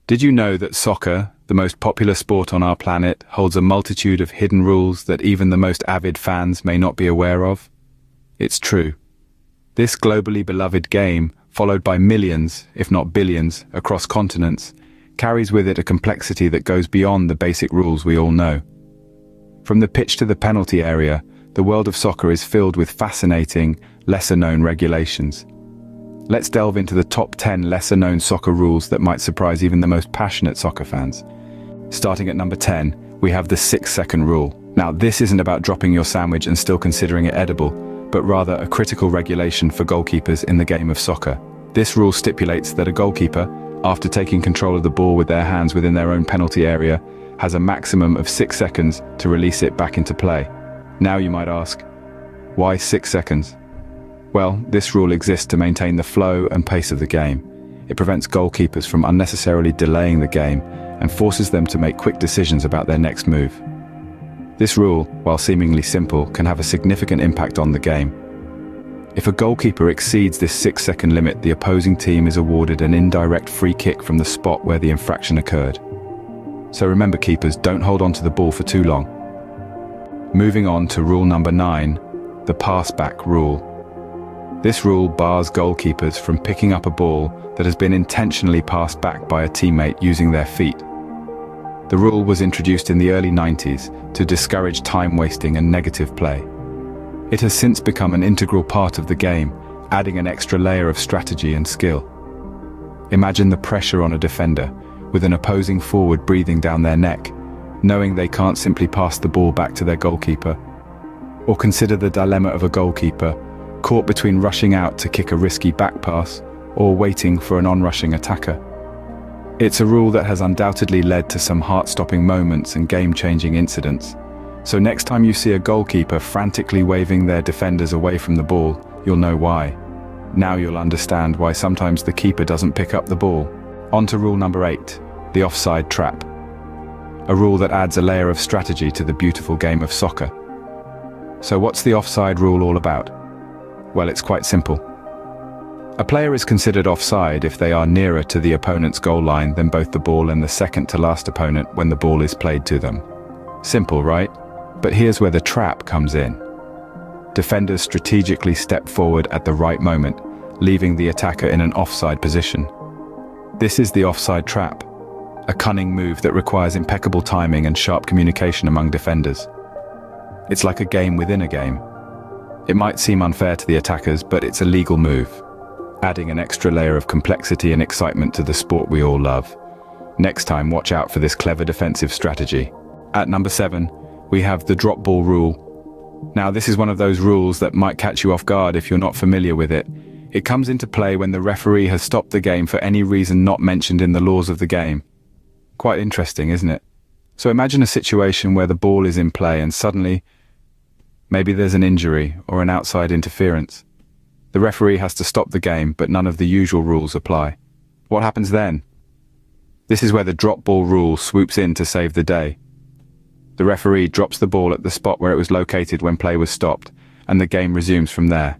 Did you know that soccer, the most popular sport on our planet, holds a multitude of hidden rules that even the most avid fans may not be aware of? It's true. This globally beloved game, followed by millions, if not billions, across continents, carries with it a complexity that goes beyond the basic rules we all know. From the pitch to the penalty area, the world of soccer is filled with fascinating, lesser-known regulations. Let's delve into the top 10 lesser-known soccer rules that might surprise even the most passionate soccer fans. Starting at number 10, we have the 6-second rule. Now, this isn't about dropping your sandwich and still considering it edible, but rather a critical regulation for goalkeepers in the game of soccer. This rule stipulates that a goalkeeper, after taking control of the ball with their hands within their own penalty area, has a maximum of 6 seconds to release it back into play. Now you might ask, why 6 seconds? Well, this rule exists to maintain the flow and pace of the game. It prevents goalkeepers from unnecessarily delaying the game and forces them to make quick decisions about their next move. This rule, while seemingly simple, can have a significant impact on the game. If a goalkeeper exceeds this 6-second limit, the opposing team is awarded an indirect free kick from the spot where the infraction occurred. So remember, keepers, don't hold on to the ball for too long. Moving on to rule number 9, the Passback Rule. This rule bars goalkeepers from picking up a ball that has been intentionally passed back by a teammate using their feet. The rule was introduced in the early 90s to discourage time wasting and negative play. It has since become an integral part of the game, adding an extra layer of strategy and skill. Imagine the pressure on a defender, with an opposing forward breathing down their neck, knowing they can't simply pass the ball back to their goalkeeper. Or consider the dilemma of a goalkeeper, caught between rushing out to kick a risky back pass or waiting for an on-rushing attacker. It's a rule that has undoubtedly led to some heart-stopping moments and game-changing incidents. So next time you see a goalkeeper frantically waving their defenders away from the ball, you'll know why. Now you'll understand why sometimes the keeper doesn't pick up the ball. On to rule number 8, the offside trap. A rule that adds a layer of strategy to the beautiful game of soccer. So what's the offside rule all about? Well, it's quite simple. A player is considered offside if they are nearer to the opponent's goal line than both the ball and the second-to-last opponent when the ball is played to them. Simple, right? But here's where the trap comes in. Defenders strategically step forward at the right moment, leaving the attacker in an offside position. This is the offside trap, a cunning move that requires impeccable timing and sharp communication among defenders. It's like a game within a game. It might seem unfair to the attackers, but it's a legal move, adding an extra layer of complexity and excitement to the sport we all love. Next time, watch out for this clever defensive strategy. At number 7, we have the drop ball rule. Now, this is one of those rules that might catch you off guard if you're not familiar with it. It comes into play when the referee has stopped the game for any reason not mentioned in the laws of the game. Quite interesting, isn't it? So imagine a situation where the ball is in play and suddenly, maybe there's an injury or an outside interference. The referee has to stop the game, but none of the usual rules apply. What happens then? This is where the drop ball rule swoops in to save the day. The referee drops the ball at the spot where it was located when play was stopped, and the game resumes from there.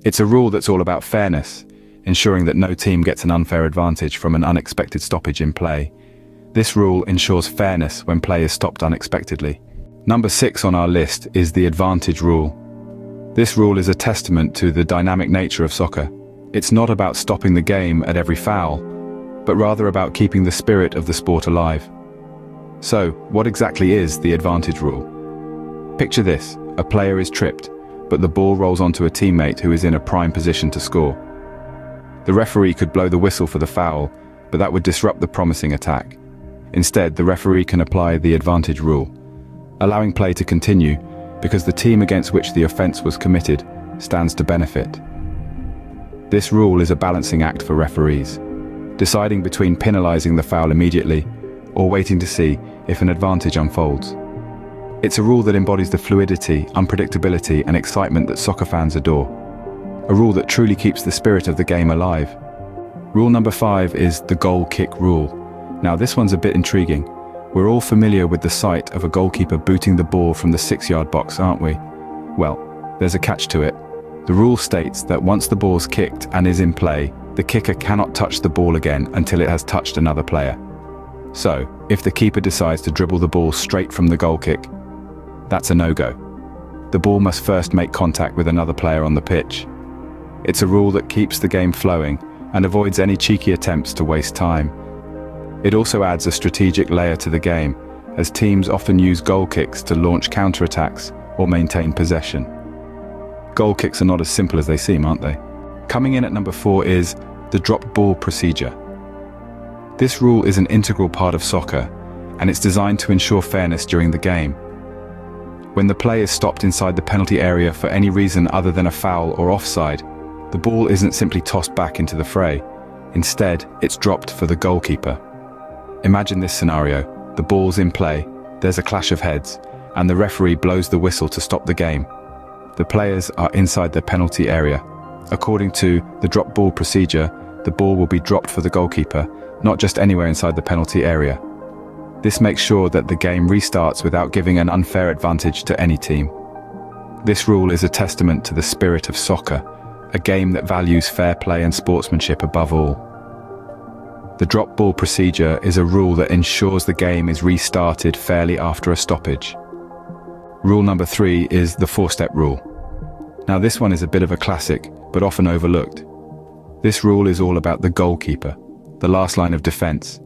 It's a rule that's all about fairness, ensuring that no team gets an unfair advantage from an unexpected stoppage in play. This rule ensures fairness when play is stopped unexpectedly. Number 6 on our list is the advantage rule. This rule is a testament to the dynamic nature of soccer. It's not about stopping the game at every foul, but rather about keeping the spirit of the sport alive. So, what exactly is the advantage rule? Picture this: a player is tripped, but the ball rolls onto a teammate who is in a prime position to score. The referee could blow the whistle for the foul, but that would disrupt the promising attack. Instead, the referee can apply the advantage rule, allowing play to continue because the team against which the offense was committed stands to benefit. This rule is a balancing act for referees, deciding between penalizing the foul immediately or waiting to see if an advantage unfolds. It's a rule that embodies the fluidity, unpredictability, and excitement that soccer fans adore. A rule that truly keeps the spirit of the game alive. Rule number 5 is the goal kick rule. Now, this one's a bit intriguing. We're all familiar with the sight of a goalkeeper booting the ball from the 6-yard box, aren't we? Well, there's a catch to it. The rule states that once the ball's kicked and is in play, The kicker cannot touch the ball again until it has touched another player. So, if the keeper decides to dribble the ball straight from the goal kick, that's a no-go. The ball must first make contact with another player on the pitch. It's a rule that keeps the game flowing and avoids any cheeky attempts to waste time. It also adds a strategic layer to the game, as teams often use goal kicks to launch counterattacks or maintain possession. Goal kicks are not as simple as they seem, aren't they? Coming in at number 4 is the drop ball procedure. This rule is an integral part of soccer, and it's designed to ensure fairness during the game. When the play is stopped inside the penalty area for any reason other than a foul or offside, the ball isn't simply tossed back into the fray. Instead, it's dropped for the goalkeeper. Imagine this scenario. The ball's in play, there's a clash of heads, and the referee blows the whistle to stop the game. The players are inside the penalty area. According to the drop ball procedure, the ball will be dropped for the goalkeeper, not just anywhere inside the penalty area. This makes sure that the game restarts without giving an unfair advantage to any team. This rule is a testament to the spirit of soccer, a game that values fair play and sportsmanship above all. The drop ball procedure is a rule that ensures the game is restarted fairly after a stoppage. Rule number 3 is the 4-step rule. Now this one is a bit of a classic, but often overlooked. This rule is all about the goalkeeper, the last line of defense.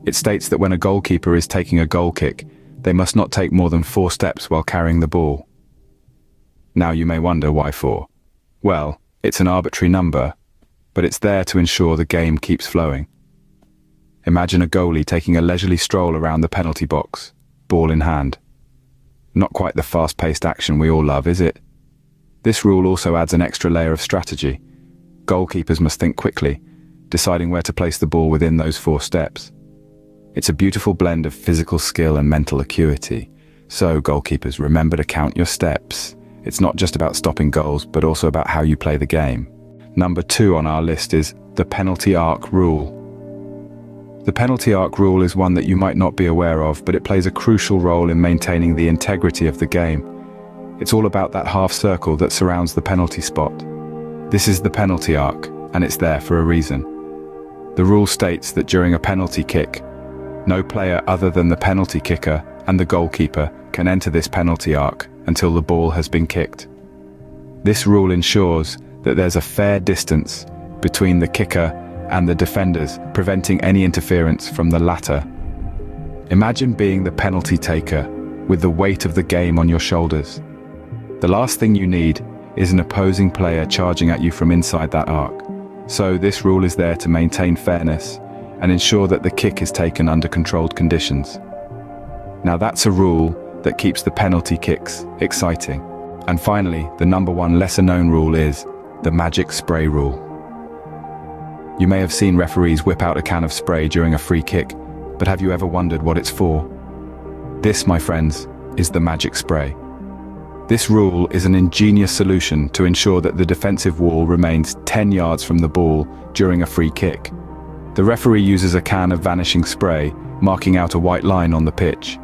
It states that when a goalkeeper is taking a goal kick, they must not take more than 4 steps while carrying the ball. Now you may wonder why 4. Well, it's an arbitrary number, but it's there to ensure the game keeps flowing. Imagine a goalie taking a leisurely stroll around the penalty box, ball in hand. Not quite the fast-paced action we all love, is it? This rule also adds an extra layer of strategy. Goalkeepers must think quickly, deciding where to place the ball within those 4 steps. It's a beautiful blend of physical skill and mental acuity. So, goalkeepers, remember to count your steps. It's not just about stopping goals, but also about how you play the game. Number 2 on our list is the penalty arc rule. The penalty arc rule is one that you might not be aware of, but it plays a crucial role in maintaining the integrity of the game. It's all about that half circle that surrounds the penalty spot. This is the penalty arc, and it's there for a reason. The rule states that during a penalty kick, no player other than the penalty kicker and the goalkeeper can enter this penalty arc until the ball has been kicked. This rule ensures that there's a fair distance between the kicker and the defenders, preventing any interference from the latter. Imagine being the penalty taker with the weight of the game on your shoulders. The last thing you need is an opposing player charging at you from inside that arc. So this rule is there to maintain fairness and ensure that the kick is taken under controlled conditions. Now that's a rule that keeps the penalty kicks exciting. And finally, the number 1 lesser-known rule is the magic spray rule. You may have seen referees whip out a can of spray during a free kick, but have you ever wondered what it's for? This, my friends, is the magic spray. This rule is an ingenious solution to ensure that the defensive wall remains 10 yards from the ball during a free kick. The referee uses a can of vanishing spray, marking out a white line on the pitch.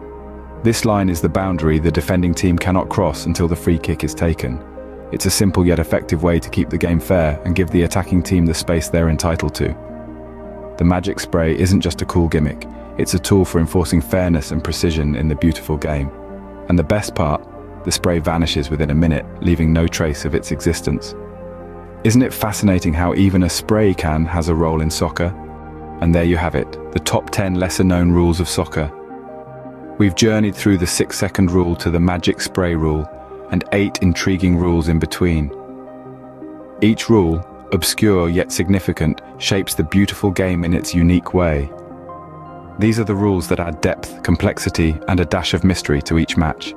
This line is the boundary the defending team cannot cross until the free kick is taken. It's a simple yet effective way to keep the game fair and give the attacking team the space they're entitled to. The magic spray isn't just a cool gimmick, it's a tool for enforcing fairness and precision in the beautiful game. And the best part, the spray vanishes within a minute, leaving no trace of its existence. Isn't it fascinating how even a spray can has a role in soccer? And there you have it, the top 10 lesser-known rules of soccer. We've journeyed through the 6-second rule to the magic spray rule, and 8 intriguing rules in between. Each rule, obscure yet significant, shapes the beautiful game in its unique way. These are the rules that add depth, complexity, and a dash of mystery to each match.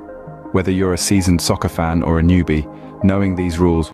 Whether you're a seasoned soccer fan or a newbie, knowing these rules